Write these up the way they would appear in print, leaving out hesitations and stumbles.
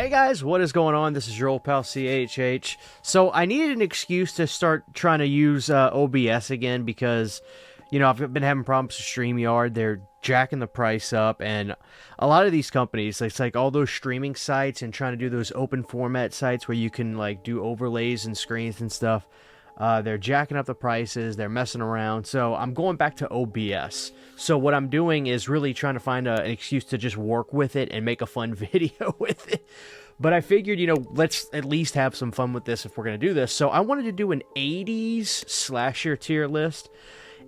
Hey guys, what is going on? This is your old pal CHH. So I needed an excuse to start trying to use OBS again because, you know, I've been having problems with StreamYard. They're jacking the price up, and a lot of these companies, it's like all those streaming sites and trying to do those open format sites where you can like do overlays and screens and stuff. They're jacking up the prices. They're messing around. So I'm going back to OBS. So what I'm doing is really trying to find an excuse to just work with it and make a fun video with it. But I figured, you know, let's at least have some fun with this if we're going to do this. So I wanted to do an 80s slasher tier list.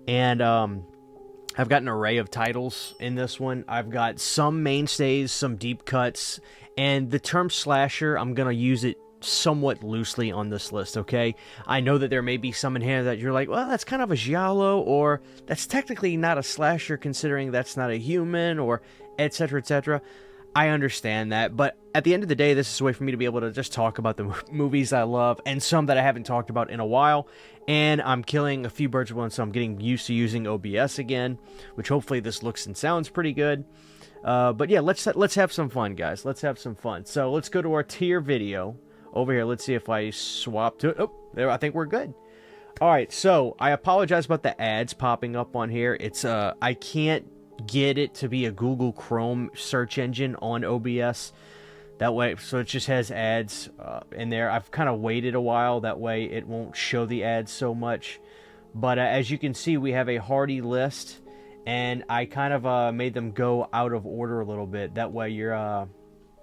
And I've got an array of titles in this one. I've got some mainstays, some deep cuts. And the term slasher, I'm going to use it somewhat loosely on this list, okay? I know that there may be some in here that you're like, well, that's kind of a giallo, or that's technically not a slasher considering that's not a human, or etc, etc. I understand that, but at the end of the day, this is a way for me to be able to just talk about the movies I love, and some that I haven't talked about in a while, and I'm killing a few birds with one, so I'm getting used to using OBS again, which hopefully this looks and sounds pretty good. But yeah, let's have some fun, guys. Let's have some fun. So let's go to our tier video. Over here, let's see if I swap to it. Oh, there, I think we're good. All right, so I apologize about the ads popping up on here. It's I can't get it to be a Google Chrome search engine on OBS. That way, so it just has ads in there. I've kind of waited a while. That way, it won't show the ads so much. But as you can see, we have a hearty list, and I kind of made them go out of order a little bit. That way, you're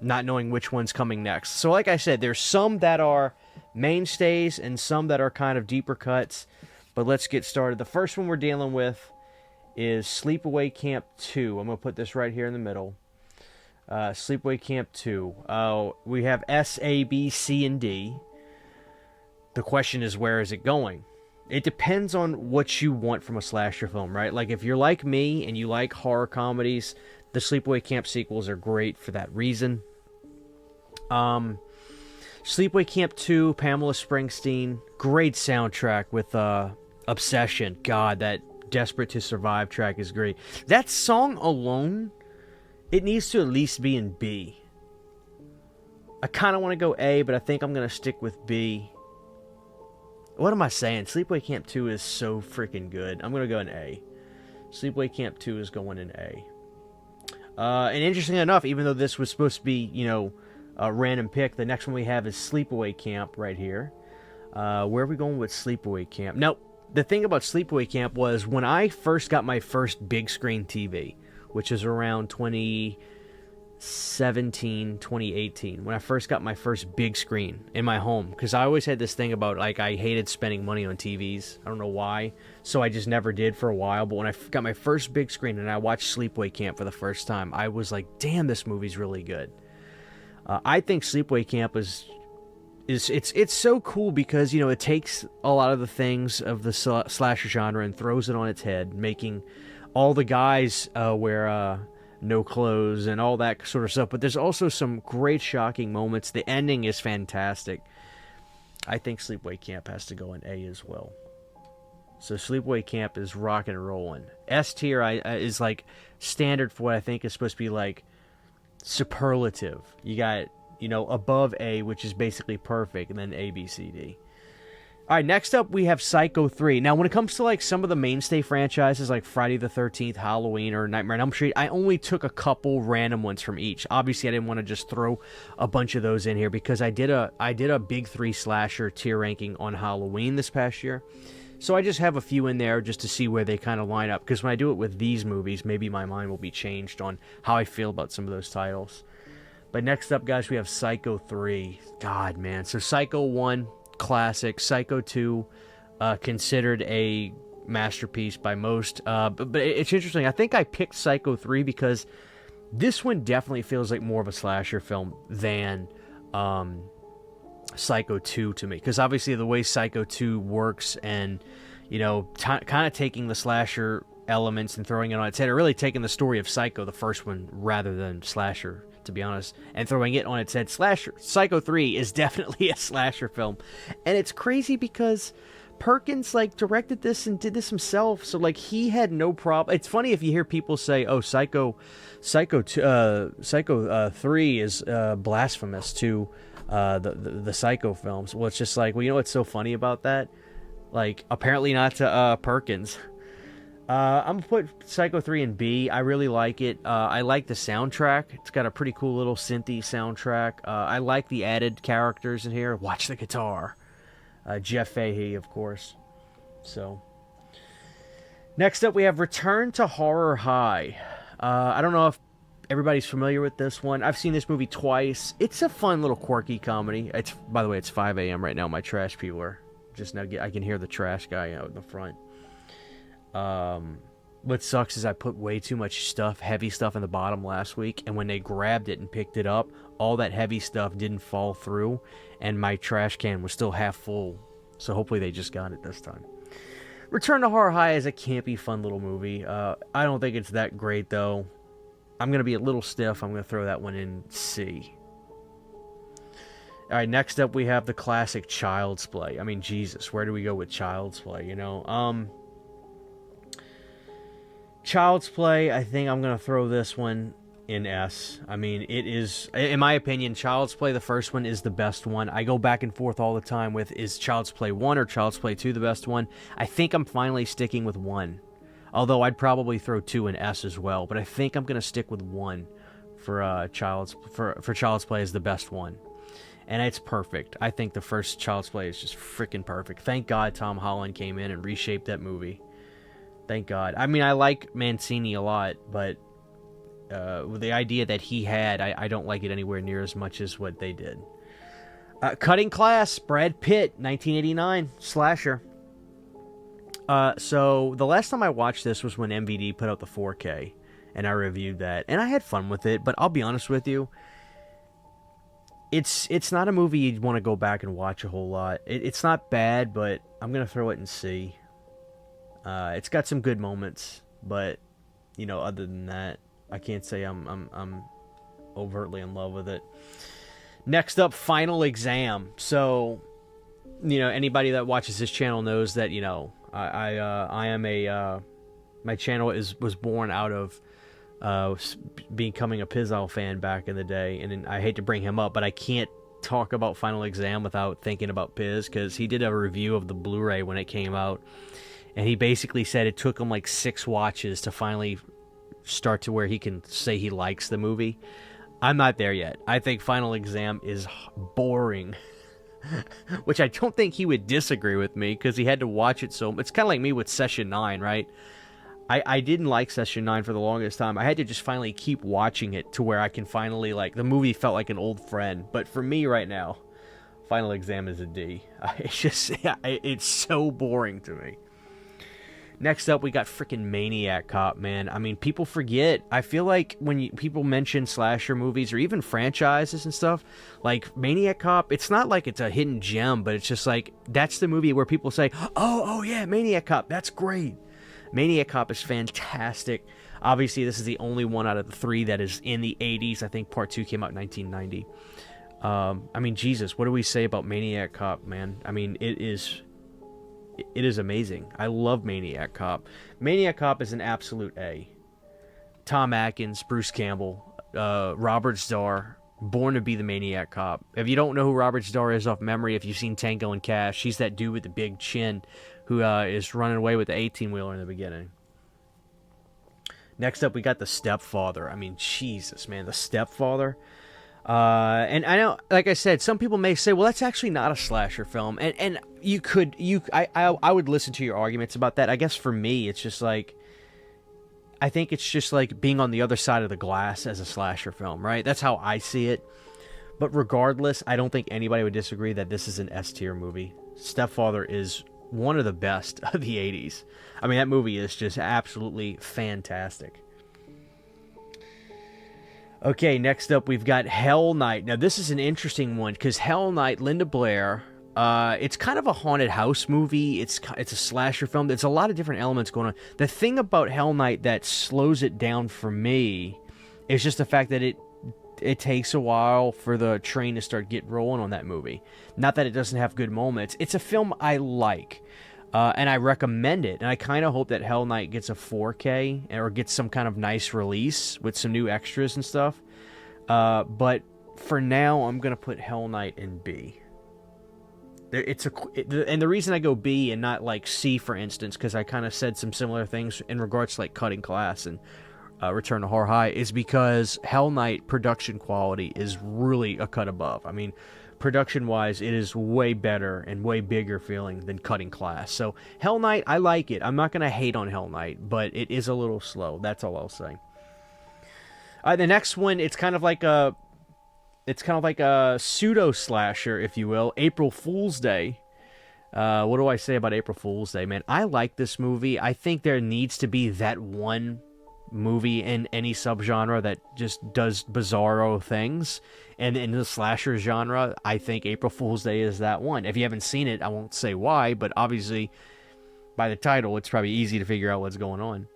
not knowing which one's coming next. So like I said, there's some that are mainstays and some that are kind of deeper cuts. But let's get started. The first one we're dealing with is Sleepaway Camp 2. I'm going to put this right here in the middle. Sleepaway Camp 2. We have S, A, B, C, and D. The question is, where is it going? It depends on what you want from a slasher film, right? Like if you're like me and you like horror comedies, the Sleepaway Camp sequels are great for that reason. Sleepaway Camp 2, Pamela Springsteen, great soundtrack with Obsession. God, that Desperate to Survive track is great. That song alone, it needs to at least be in B. I kind of want to go A, but I think I'm going to stick with B. What am I saying? Sleepaway Camp 2 is so freaking good. I'm going to go in A. Sleepaway Camp 2 is going in A. And interestingly enough, even though this was supposed to be, you know, a random pick, the next one we have is Sleepaway Camp right here. Where are we going with Sleepaway Camp? Now, the thing about Sleepaway Camp was when I first got my first big screen TV, which is around 2017, 2018, when I first got my first big screen in my home, because I always had this thing about, like, I hated spending money on TVs. I don't know why, so I just never did for a while. But when I got my first big screen and I watched Sleepaway Camp for the first time, I was like, damn, this movie's really good. I think Sleepaway Camp is it's so cool because, you know, it takes a lot of the things of the slasher genre and throws it on its head, making all the guys wear no clothes and all that sort of stuff. But there's also some great shocking moments. The ending is fantastic. I think Sleepaway Camp has to go in A as well. So Sleepaway Camp is rocking and rolling. S tier is like standard for what I think is supposed to be like superlative. You got, you know, above A, which is basically perfect, and then A, B, C, D. All right, next up we have Psycho 3. Now, when it comes to like some of the mainstay franchises like Friday the 13th, Halloween, or Nightmare on Elm Street, I only took a couple random ones from each. Obviously, I didn't want to just throw a bunch of those in here because I did a big 3 slasher tier ranking on Halloween this past year. So I just have a few in there just to see where they kind of line up. Because when I do it with these movies, maybe my mind will be changed on how I feel about some of those titles. But next up, guys, we have Psycho 3. God, man. So Psycho 1, classic. Psycho 2, considered a masterpiece by most. But it's interesting. I think I picked Psycho 3 because this one definitely feels like more of a slasher film than Psycho 2 to me, because obviously the way Psycho 2 works and, you know, kind of taking the slasher elements and throwing it on its head, or really taking the story of Psycho, the first one, rather than slasher, to be honest, and throwing it on its head. Psycho 3 is definitely a slasher film, and it's crazy because Perkins like directed this and did this himself, so like he had no problem. It's funny if you hear people say, "Oh, Psycho 3 is blasphemous to the Psycho films." Well, it's just like, well, you know what's so funny about that? Like, apparently not to Perkins. I'm gonna put Psycho 3 in B. I really like it. I like the soundtrack. It's got a pretty cool little synthy soundtrack. I like the added characters in here. Watch the guitar. Jeff Fahey, of course. So, next up we have Return to Horror High. I don't know if everybody's familiar with this one. I've seen this movie twice. It's a fun little quirky comedy. By the way, it's 5 a.m. right now. My trash people are just now. I can hear the trash guy out in the front. What sucks is I put way too much heavy stuff in the bottom last week, and when they grabbed it and picked it up, all that heavy stuff didn't fall through, and my trash can was still half full. So hopefully they just got it this time. Return to Horror High is a campy, fun little movie. I don't think it's that great, though. I'm going to be a little stiff. I'm going to throw that one in C. Alright, next up we have the classic Child's Play. I mean, Jesus, where do we go with Child's Play, you know? Child's Play, I think I'm going to throw this one in S. I mean, it is, in my opinion, Child's Play, the first one, is the best one. I go back and forth all the time with, is Child's Play 1 or Child's Play 2 the best one? I think I'm finally sticking with 1. Although I'd probably throw 2 in S as well. But I think I'm going to stick with 1 for Child's Play is the best one. And it's perfect. I think the first Child's Play is just freaking perfect. Thank God Tom Holland came in and reshaped that movie. Thank God. I mean, I like Mancini a lot, but with the idea that he had, I don't like it anywhere near as much as what they did. Cutting Class, Brad Pitt, 1989, slasher. So the last time I watched this was when MVD put out the 4K, and I reviewed that, and I had fun with it, but I'll be honest with you, it's not a movie you'd want to go back and watch a whole lot. It's not bad, but I'm going to throw it in C. It's got some good moments, but, you know, other than that, I can't say I'm overtly in love with it. Next up, Final Exam. So, you know, anybody that watches this channel knows that, you know, I am my channel was born out of becoming a Pizzle fan back in the day, and I hate to bring him up, but I can't talk about Final Exam without thinking about Piz, because he did a review of the Blu-ray when it came out, and he basically said it took him like 6 watches to finally start to where he can say he likes the movie. I'm not there yet. I think Final Exam is boring. Which I don't think he would disagree with me, because he had to watch it so... It's kind of like me with Session 9, right? I didn't like Session 9 for the longest time. I had to just finally keep watching it to where I can finally, like... The movie felt like an old friend. But for me right now, Final Exam is a D. It's just... It's so boring to me. Next up, we got freaking Maniac Cop, man. I mean, people forget. I feel like when people mention slasher movies or even franchises and stuff, like Maniac Cop, it's not like it's a hidden gem, but it's just like, that's the movie where people say, oh yeah, Maniac Cop, that's great. Maniac Cop is fantastic. Obviously, this is the only one out of the 3 that is in the 80s. I think Part 2 came out in 1990. I mean, Jesus, what do we say about Maniac Cop, man? I mean, it is amazing. I love Maniac Cop. Maniac Cop is an absolute A. Tom Atkins, Bruce Campbell, Robert Starr, born to be the Maniac Cop. If you don't know who Robert Starr is off memory, if you've seen Tango and Cash, he's that dude with the big chin who is running away with the 18-wheeler in the beginning. Next up, we got The Stepfather. I mean, Jesus, man, The Stepfather. And I know, like I said, some people may say, well, that's actually not a slasher film. And I would listen to your arguments about that. I guess for me, it's just like, I think it's just like being on the other side of the glass as a slasher film, right? That's how I see it. But regardless, I don't think anybody would disagree that this is an S-tier movie. Stepfather is one of the best of the 80s. I mean, that movie is just absolutely fantastic. Okay, next up we've got Hell Night. Now this is an interesting one because Hell Night, Linda Blair, it's kind of a haunted house movie. It's a slasher film. There's a lot of different elements going on. The thing about Hell Night that slows it down for me is just the fact that it takes a while for the train to start getting rolling on that movie. Not that it doesn't have good moments. It's a film I like. And I recommend it. And I kind of hope that Hell Night gets a 4K or gets some kind of nice release with some new extras and stuff. But for now, I'm going to put Hell Night in B. And the reason I go B and not like C, for instance, because I kind of said some similar things in regards to like Cutting Class and Return to Horror High, is because Hell Night production quality is really a cut above. I mean, production-wise, it is way better and way bigger feeling than Cutting Class. So Hell Night, I like it. I'm not going to hate on Hell Night, but it is a little slow. That's all I'll say. The next one, it's kind of like a pseudo slasher, if you will. April Fool's Day. What do I say about April Fool's Day, man? I like this movie. I think there needs to be that one movie in any subgenre that just does bizarro things. And in the slasher genre, I think April Fool's Day is that one. If you haven't seen it, I won't say why, but obviously by the title, it's probably easy to figure out what's going on.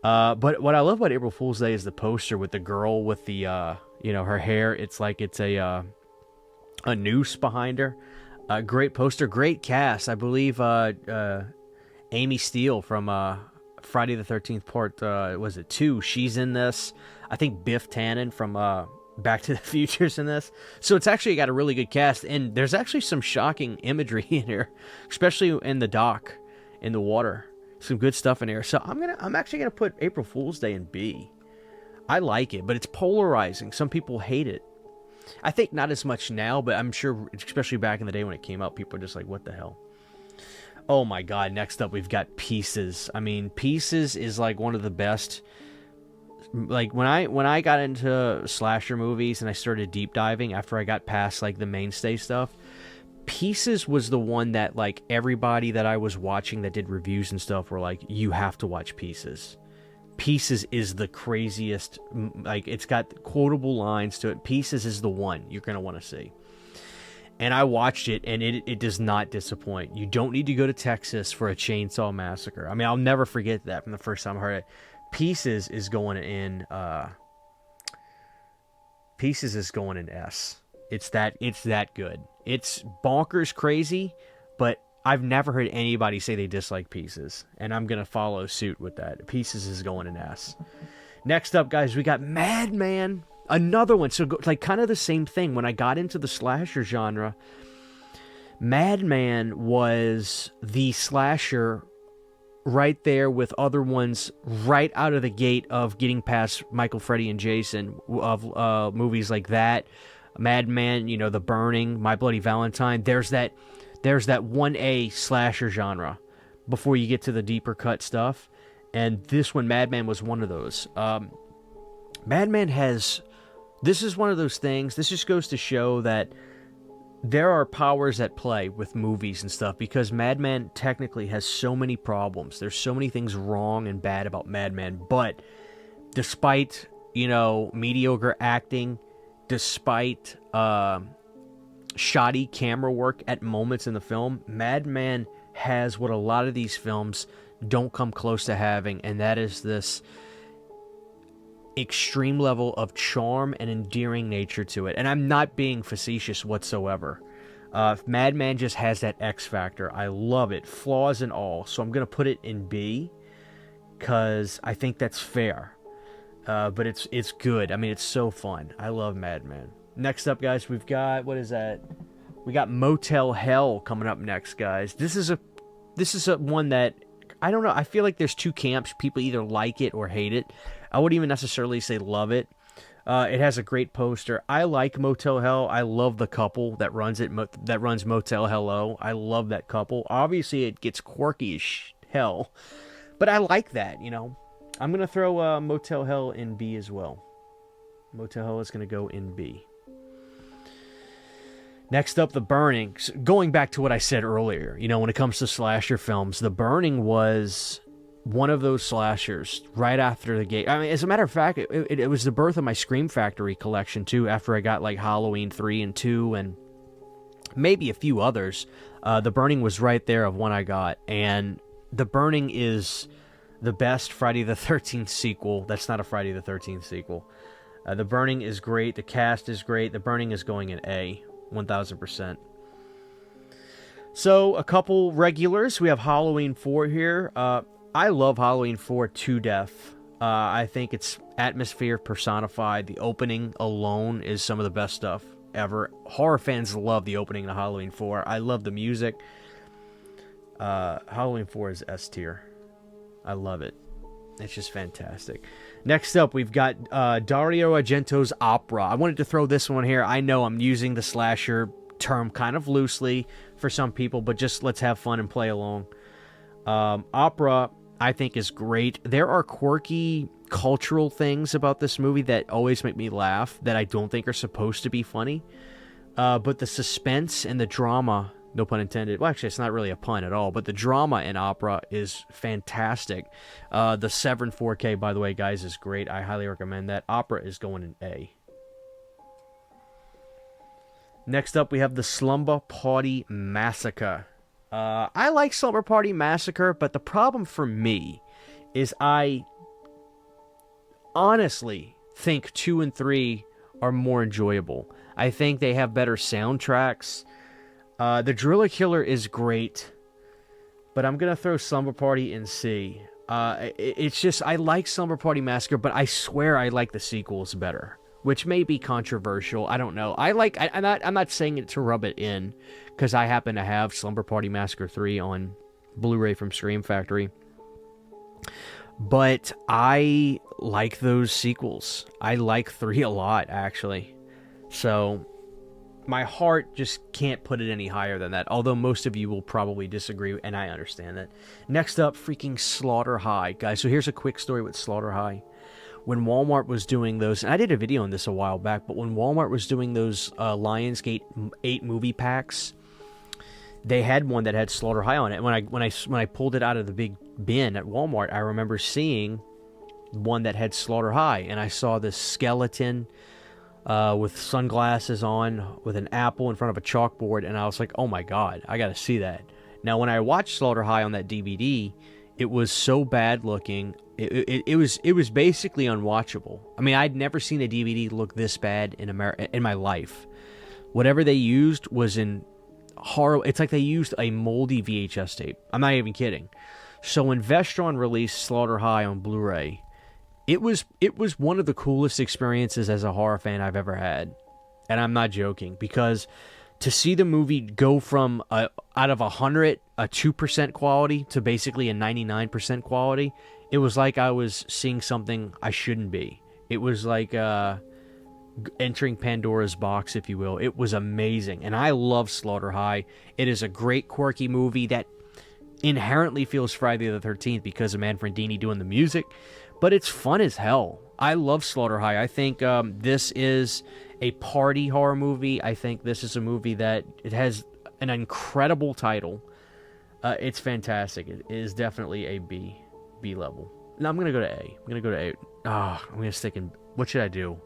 But what I love about April Fool's Day is the poster with the girl with the, her hair. It's like it's a noose behind her. Great poster, great cast. I believe Amy Steele from Friday the 13th part, was it 2? She's in this. I think Biff Tannen from Back to the Future's in this. So it's actually got a really good cast, and there's actually some shocking imagery in here, especially in the dock, in the water. Some good stuff in here. So I'm actually gonna put April Fool's Day in B. I like it, but it's polarizing. Some people hate it. I think not as much now, but I'm sure, especially back in the day when it came out, people are just like, what the hell? Oh my god, next up we've got Pieces. I mean, Pieces is like one of the best. Like when I got into slasher movies and I started deep diving after I got past like the mainstay stuff, Pieces was the one that like everybody that I was watching that did reviews and stuff were like, you have to watch Pieces. Pieces is the craziest, like it's got quotable lines to it. Pieces is the one you're going to want to see. And I watched it, and it does not disappoint. You don't need to go to Texas for a chainsaw massacre. I mean, I'll never forget that from the first time I heard it. Pieces is going in S. It's that good. It's bonkers crazy, but I've never heard anybody say they dislike Pieces, and I'm going to follow suit with that. Pieces is going in S. Next up, guys, we got Madman. Another one. So, like, kind of the same thing. When I got into the slasher genre, Madman was the slasher right there with other ones right out of the gate of getting past Michael, Freddy, and Jason, of movies like that. Madman, The Burning, My Bloody Valentine. There's that 1A slasher genre before you get to the deeper cut stuff. And this one, Madman, was one of those. Madman has... This is one of those things, this just goes to show that there are powers at play with movies and stuff, because Madman technically has so many problems. There's so many things wrong and bad about Madman, but despite, mediocre acting, despite shoddy camera work at moments in the film, Madman has what a lot of these films don't come close to having, and that is this extreme level of charm and endearing nature to it. And I'm not being facetious whatsoever. Madman just has that X factor. I love it, flaws and all. So I'm going to put it in B because I think that's fair. But it's good. I mean, it's so fun. I love Madman. Next up, guys, we've got, what is that? We got Motel Hell coming up next, guys. This is a one that, I don't know, I feel like there's two camps. People either like it or hate it. I wouldn't even necessarily say love it. It has a great poster. I like Motel Hell. I love the couple that runs it, that runs Motel Hello. I love that couple. Obviously, it gets quirky as hell, but I like that, I'm going to throw Motel Hell in B as well. Motel Hell is going to go in B. Next up, The Burning. Going back to what I said earlier, when it comes to slasher films, The Burning was one of those slashers right after the gate. I mean, as a matter of fact, it was the birth of my Scream Factory collection, too, after I got, like, Halloween 3 and 2 and maybe a few others. The Burning was right there of one I got, and The Burning is the best Friday the 13th sequel. That's not a Friday the 13th sequel. The Burning is great. The cast is great. The Burning is going in A, 1,000%. So, a couple regulars. We have Halloween 4 here. I love Halloween 4 to death. I think it's atmosphere personified. The opening alone is some of the best stuff ever. Horror fans love the opening of Halloween 4. I love the music. Halloween 4 is S tier. I love it. It's just fantastic. Next up, we've got Dario Argento's Opera. I wanted to throw this one here. I know I'm using the slasher term kind of loosely for some people, but just let's have fun and play along. Opera, I think, is great. There are quirky cultural things about this movie that always make me laugh that I don't think are supposed to be funny. But the suspense and the drama, no pun intended. Well, actually, it's not really a pun at all, but the drama in Opera is fantastic. The Severn 4K, by the way, guys, is great. I highly recommend that. Opera is going in A. Next up, we have the Slumber Party Massacre. I like Slumber Party Massacre, but the problem for me is I honestly think 2 and 3 are more enjoyable. I think they have better soundtracks. The Driller Killer is great, but I'm going to throw Slumber Party in C. It's just, I like Slumber Party Massacre, but I swear I like the sequels better, which may be controversial. I don't know. I'm not saying it to rub it in, because I happen to have Slumber Party Massacre 3 on Blu-ray from Scream Factory. But I like those sequels. I like 3 a lot, actually. So my heart just can't put it any higher than that, although most of you will probably disagree, and I understand that. Next up, freaking Slaughter High. Guys, so here's a quick story with Slaughter High. When Walmart was doing those, and I did a video on this a while back, but when Walmart was doing those Lionsgate 8 movie packs, they had one that had Slaughter High on it. And when I pulled it out of the big bin at Walmart, I remember seeing one that had Slaughter High, and I saw this skeleton with sunglasses on, with an apple in front of a chalkboard, and I was like, oh my god, I gotta see that. Now, when I watched Slaughter High on that DVD, it was so bad looking, it was basically unwatchable. I mean, I'd never seen a DVD look this bad in my life. Whatever they used was in horror. It's like they used a moldy VHS tape. I'm not even kidding. So when Vestron released Slaughter High on Blu-ray, it was one of the coolest experiences as a horror fan I've ever had. And I'm not joking, because to see the movie go from out of 100, a 2% quality to basically a 99% quality, it was like I was seeing something I shouldn't be. It was like entering Pandora's box, if you will. It was amazing, and I love Slaughter High. It is a great, quirky movie that inherently feels Friday the 13th because of Manfredini doing the music, but it's fun as hell. I love Slaughter High. I think this is a party horror movie. I think this is a movie that it has an incredible title. It's fantastic. It is definitely a B level. No, I'm gonna go to A. I'm gonna stick in. What should I do?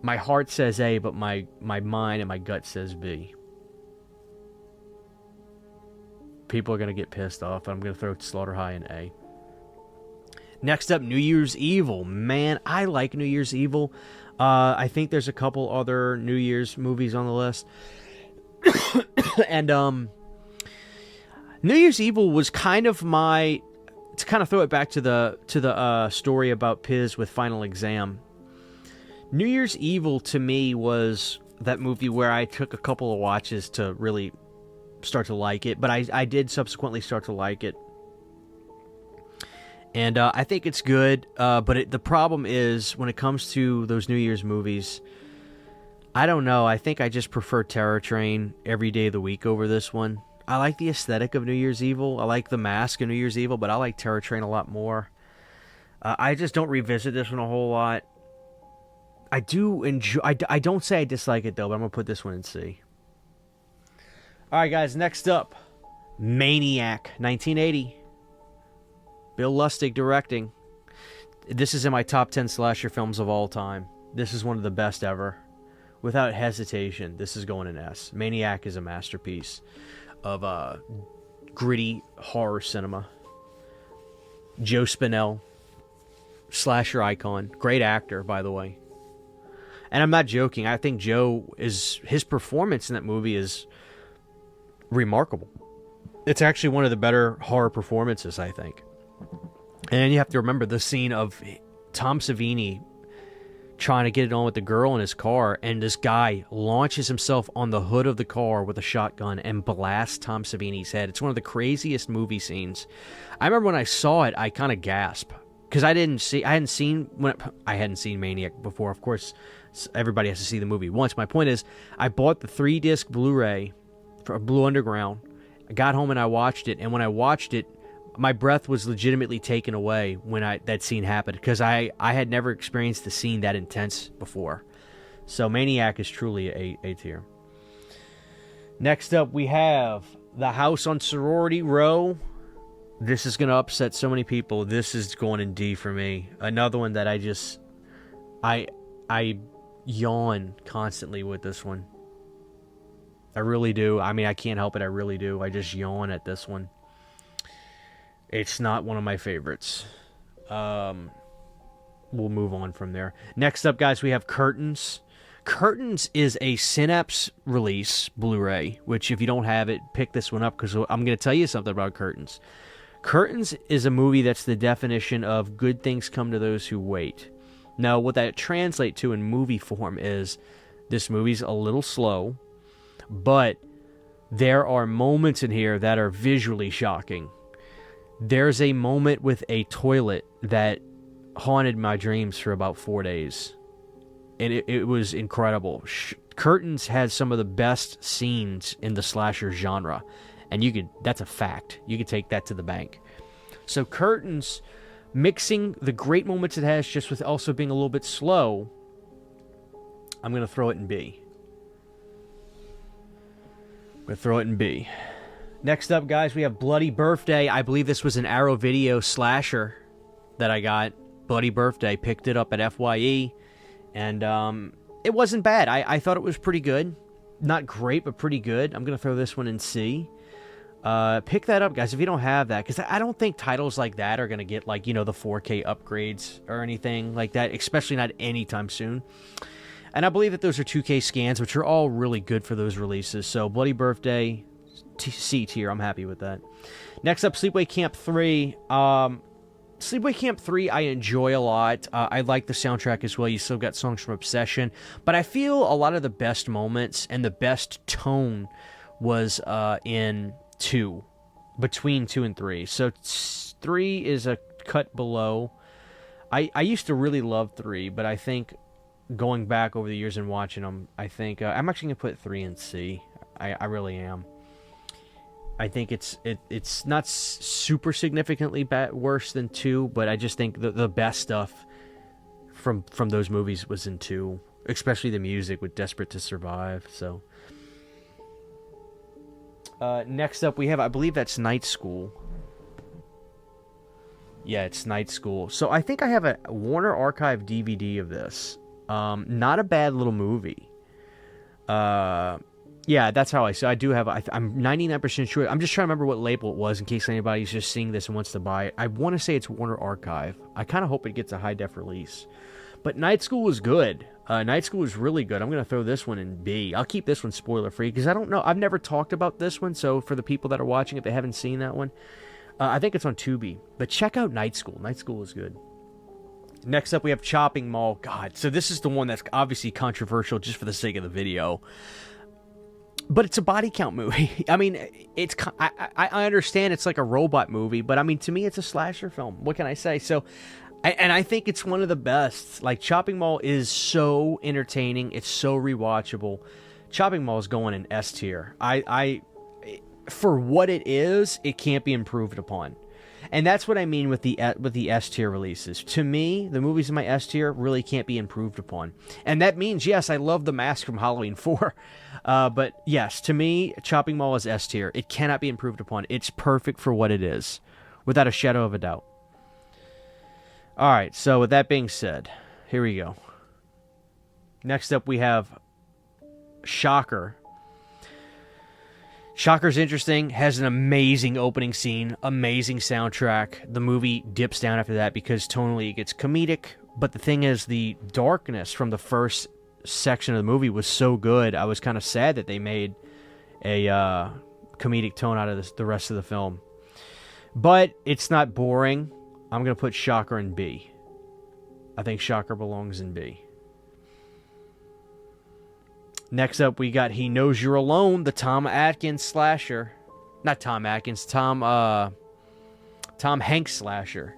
My heart says A, but my mind and my gut says B. People are gonna get pissed off. I'm gonna throw Slaughter High in A. Next up, New Year's Evil. Man, I like New Year's Evil. I think there's a couple other New Year's movies on the list. And New Year's Evil was kind of my, to kind of throw it back to the story about Piz with Final Exam. New Year's Evil to me was that movie where I took a couple of watches to really start to like it, but I did subsequently start to like it. And I think it's good, but the problem is, when it comes to those New Year's movies, I don't know. I think I just prefer Terror Train every day of the week over this one. I like the aesthetic of New Year's Evil. I like the mask of New Year's Evil, but I like Terror Train a lot more. I just don't revisit this one a whole lot. I do enjoy... I don't say I dislike it, though, but I'm going to put this one in C. Alright, guys, next up. Maniac, 1980. Bill Lustig directing. This is in my top 10 slasher films of all time. This is one of the best ever. Without hesitation, this is going in S. Maniac is a masterpiece of gritty horror cinema. Joe Spinell, slasher icon. Great actor, by the way. And I'm not joking. I think his performance in that movie is remarkable. It's actually one of the better horror performances, I think. And you have to remember the scene of Tom Savini trying to get it on with the girl in his car, and this guy launches himself on the hood of the car with a shotgun and blasts Tom Savini's head. It's one of the craziest movie scenes. I remember when I saw it, I kind of gasped because I hadn't seen Maniac before. Of course, everybody has to see the movie once. My point is, I bought the 3-disc Blu-ray for Blue Underground. I got home and I watched it, and when I watched it, my breath was legitimately taken away when that scene happened, because I had never experienced the scene that intense before. So Maniac is truly a tier. Next up, we have The House on Sorority Row. This is going to upset so many people. This is going in D for me. Another one that I yawn constantly with this one. I really do. I mean, I can't help it. I really do. I just yawn at this one. It's not one of my favorites. We'll move on from there. Next up, guys, we have Curtains. Curtains is a Synapse release Blu-ray, which if you don't have it, pick this one up, because I'm going to tell you something about Curtains. Curtains is a movie that's the definition of good things come to those who wait. Now, what that translates to in movie form is this movie's a little slow, but there are moments in here that are visually shocking. There's a moment with a toilet that haunted my dreams for about 4 days. And it was incredible. Curtains has some of the best scenes in the slasher genre. And that's a fact. You could take that to the bank. So Curtains, mixing the great moments it has just with also being a little bit slow, I'm going to throw it in B. Next up, guys, we have Bloody Birthday. I believe this was an Arrow Video slasher that I got. Bloody Birthday. Picked it up at FYE. And it wasn't bad. I thought it was pretty good. Not great, but pretty good. I'm going to throw this one in C. Pick that up, guys, if you don't have that. Because I don't think titles like that are going to get, the 4K upgrades or anything like that. Especially not anytime soon. And I believe that those are 2K scans, which are all really good for those releases. So, Bloody Birthday, C tier. I'm happy with that. Next up, Sleepaway Camp 3. Sleepaway Camp 3 I enjoy a lot. I like the soundtrack as well. You still got songs from Obsession. But I feel a lot of the best moments and the best tone was in 2. Between 2 and 3. So 3 is a cut below. I used to really love 3, but I think going back over the years and watching them, I think I'm actually going to put 3 in C. I really am. I think it's not super significantly worse than 2, but I just think the best stuff from those movies was in 2, especially the music with Desperate to Survive. So next up we have, I believe that's Night School. Yeah, it's Night School. So I think I have a Warner Archive DVD of this. Not a bad little movie. Yeah, that's how I do have. I'm 99% sure. I'm just trying to remember what label it was in case anybody's just seeing this and wants to buy it. I want to say it's Warner Archive. I kind of hope it gets a high def release. But Night School was good. Night School was really good. I'm going to throw this one in B. I'll keep this one spoiler free because I don't know. I've never talked about this one. So for the people that are watching, if they haven't seen that one, I think it's on Tubi. But check out Night School. Night School is good. Next up, we have Chopping Mall. God, so this is the one that's obviously controversial just for the sake of the video. But it's a body count movie. I mean, I understand it's like a robot movie, but I mean, to me, it's a slasher film. What can I say? So, and I think it's one of the best. Like, Chopping Mall is so entertaining. It's so rewatchable. Chopping Mall is going in S tier. For what it is, it can't be improved upon. And that's what I mean with the S tier releases. To me, the movies in my S tier really can't be improved upon. And that means, yes, I love The Mask from Halloween 4. But yes, to me, Chopping Mall is S tier. It cannot be improved upon. It's perfect for what it is, without a shadow of a doubt. All right, so with that being said, here we go. Next up, we have Shocker. Shocker's interesting, has an amazing opening scene, amazing soundtrack. The movie dips down after that because tonally it gets comedic. But the thing is, the darkness from the first section of the movie was so good, I was kind of sad that they made a comedic tone out of the rest of the film. But it's not boring. I'm going to put Shocker in B. I think Shocker belongs in B. Next up, we got He Knows You're Alone, the Tom Atkins slasher. Not Tom Atkins, Tom Hanks slasher.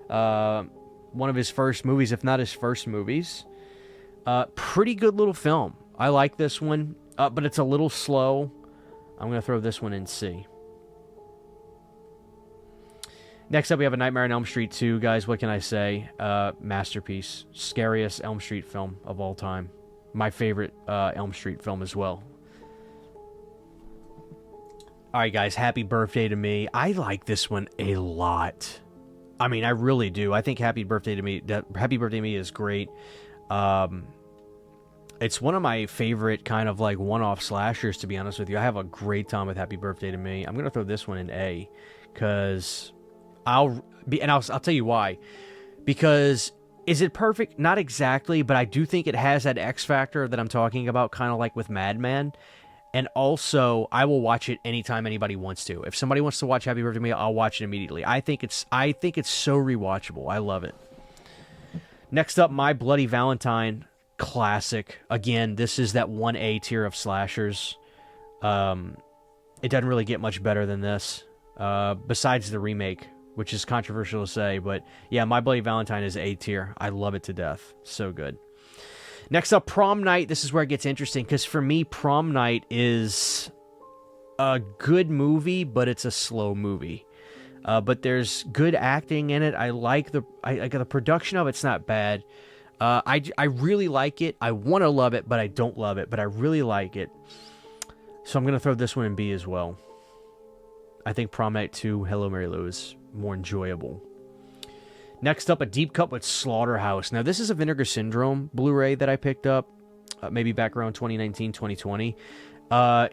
One of his first movies, if not his first movies. Pretty good little film. I like this one, but it's a little slow. I'm going to throw this one in C. Next up, we have A Nightmare on Elm Street 2. Guys, what can I say? Masterpiece. Scariest Elm Street film of all time. My favorite Elm Street film as well. Alright, guys, Happy Birthday to Me. I like this one a lot. I mean, I really do. I think Happy Birthday to Me is great. It's one of my favorite kind of like one-off slashers, to be honest with you. I have a great time with Happy Birthday to Me. I'm going to throw this one in A, because I'll tell you why. Because is it perfect? Not exactly, but I do think it has that X factor that I'm talking about, kind of like with Madman. And also, I will watch it anytime anybody wants to. If somebody wants to watch Happy Birthday to Me, I'll watch it immediately. I think it's so rewatchable. I love it. Next up, My Bloody Valentine, classic. Again, this is that 1A tier of slashers. It doesn't really get much better than this, besides the remake, which is controversial to say. But yeah, My Bloody Valentine is A tier. I love it to death. So good. Next up, Prom Night. This is where it gets interesting, because for me, Prom Night is a good movie, but it's a slow movie. But there's good acting in it. I like the production of it's not bad. I really like it. I want to love it, but I don't love it. But I really like it. So I'm going to throw this one in B as well. I think Prom Night 2, Hello Mary Lou is more enjoyable. Next up, A Deep Cut with Slaughterhouse. Now, this is a Vinegar Syndrome Blu-ray that I picked up maybe back around 2019, 2020.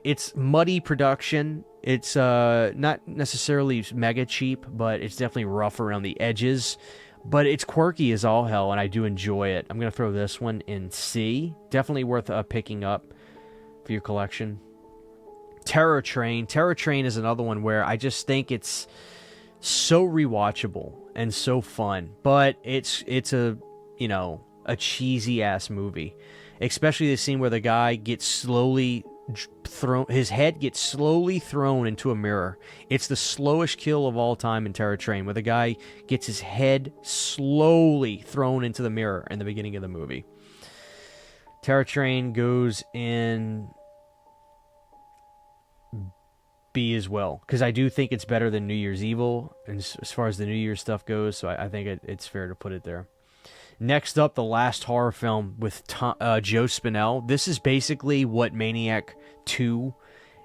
It's muddy production. It's not necessarily mega cheap, but it's definitely rough around the edges. But it's quirky as all hell, and I do enjoy it. I'm going to throw this one in C. Definitely worth picking up for your collection. Terror Train. Terror Train is another one where I just think it's so rewatchable and so fun, but it's a cheesy ass movie, especially the scene where the guy gets slowly thrown, his head gets slowly thrown into a mirror. It's the slowest kill of all time in Terror Train, where the guy gets his head slowly thrown into the mirror in the beginning of the movie. Terror Train goes in B as well, because I do think it's better than New Year's Evil as far as the New Year's stuff goes, so I think it's fair to put it there. Next up, the last horror film with Joe Spinell. This is basically what Maniac 2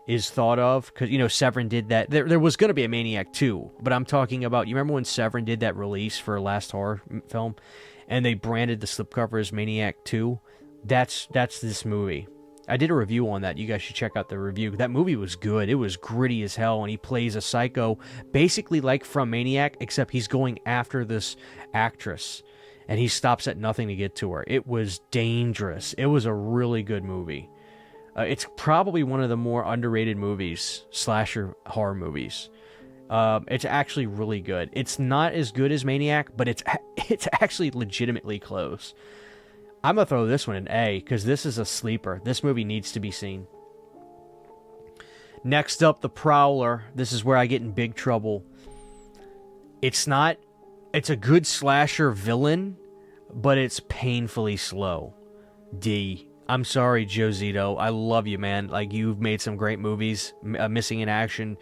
is thought of, because, Severin did that. There was going to be a Maniac 2, but I'm talking about, you remember when Severin did that release for last horror film, and they branded the slipcover as Maniac 2? That's this movie. I did a review on that. You guys should check out the review. That movie was good. It was gritty as hell, and he plays a psycho, basically like from Maniac, except he's going after this actress, and he stops at nothing to get to her. It was dangerous. It was a really good movie. It's probably one of the more underrated movies, slasher horror movies. It's actually really good. It's not as good as Maniac, but it's actually legitimately close. I'm going to throw this one in A, because this is a sleeper. This movie needs to be seen. Next up, The Prowler. This is where I get in big trouble. It's a good slasher villain, but it's painfully slow. D. I'm sorry, Joe Zito. I love you, man. Like, you've made some great movies. Missing in Action,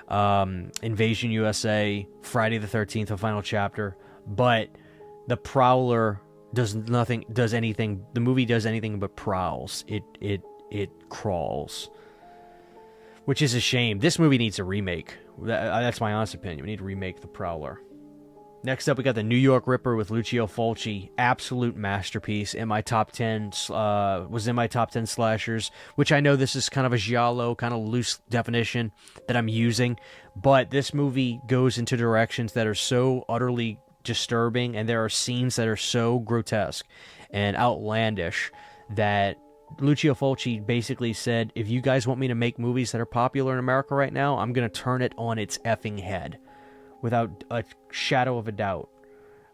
Invasion USA, Friday the 13th, The Final Chapter. But The Prowler the movie does anything but prowls. It crawls, which is a shame. This movie needs a remake. That's my honest opinion. We need to remake The Prowler. Next up, we got The New York Ripper with Lucio Fulci. Absolute masterpiece. In my top 10 was in my top 10 slashers, which I know this is kind of a giallo, kind of loose definition that I'm using, but this movie goes into directions that are so utterly disturbing, and there are scenes that are so grotesque and outlandish that Lucio Fulci basically said, if you guys want me to make movies that are popular in America right now, I'm going to turn it on its effing head. Without a shadow of a doubt.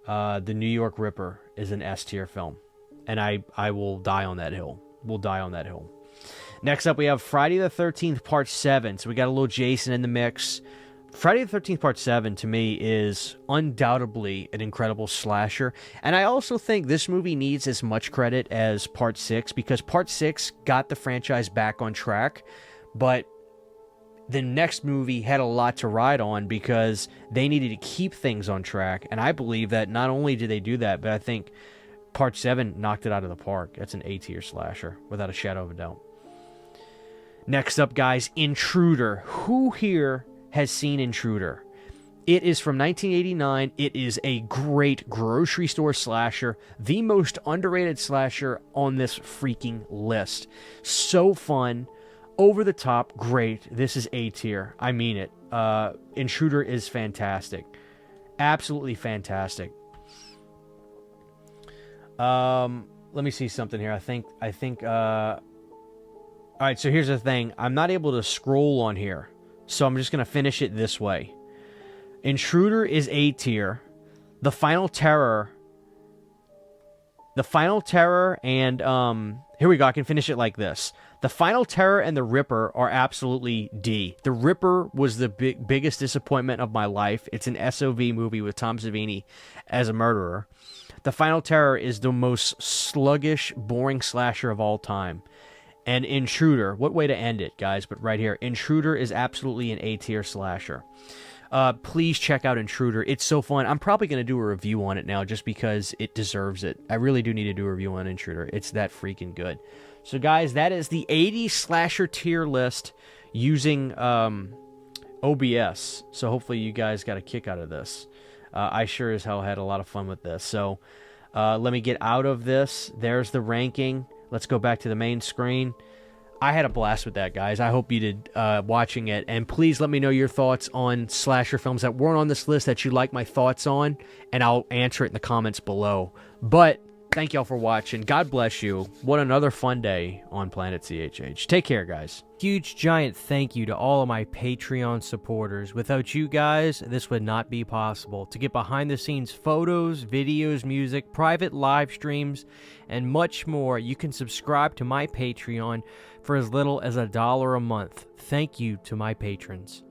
The New York Ripper is an S-tier film. And I will die on that hill. We'll die on that hill. Next up, we have Friday the 13th Part 7. So we got a little Jason in the mix. Friday the 13th Part 7, to me, is undoubtedly an incredible slasher. And I also think this movie needs as much credit as Part 6, because Part 6 got the franchise back on track, but the next movie had a lot to ride on because they needed to keep things on track. And I believe that not only did they do that, but I think Part 7 knocked it out of the park. That's an A-tier slasher, without a shadow of a doubt. Next up, guys, Intruder. Who here has seen Intruder? It is from 1989. It is a great grocery store slasher. The most underrated slasher on this freaking list. So fun. Over the top. Great. This is A-tier. I mean it. Intruder is fantastic. Absolutely fantastic. Let me see something here. I think all right, so here's the thing. I'm not able to scroll on here, so I'm just going to finish it this way. Intruder is A-tier. The Final Terror and, here we go. I can finish it like this. The Final Terror and The Ripper are absolutely D. The Ripper was the biggest disappointment of my life. It's an SOV movie with Tom Savini as a murderer. The Final Terror is the most sluggish, boring slasher of all time. And Intruder, what way to end it, guys, but right here. Intruder is absolutely an A-tier slasher. Please check out Intruder. It's so fun. I'm probably going to do a review on it now just because it deserves it. I really do need to do a review on Intruder. It's that freaking good. So, guys, that is the 80s slasher tier list using OBS. So, hopefully you guys got a kick out of this. I sure as hell had a lot of fun with this. So, let me get out of this. There's the ranking. Let's go back to the main screen. I had a blast with that, guys. I hope you did watching it. And please let me know your thoughts on slasher films that weren't on this list that you like my thoughts on, and I'll answer it in the comments below. But thank y'all for watching. God bless you. What another fun day on Planet CHH. Take care, guys. Huge, giant thank you to all of my Patreon supporters. Without you guys, this would not be possible. To get behind-the-scenes photos, videos, music, private live streams, and much more, you can subscribe to my Patreon for as little as $1 a month. Thank you to my patrons.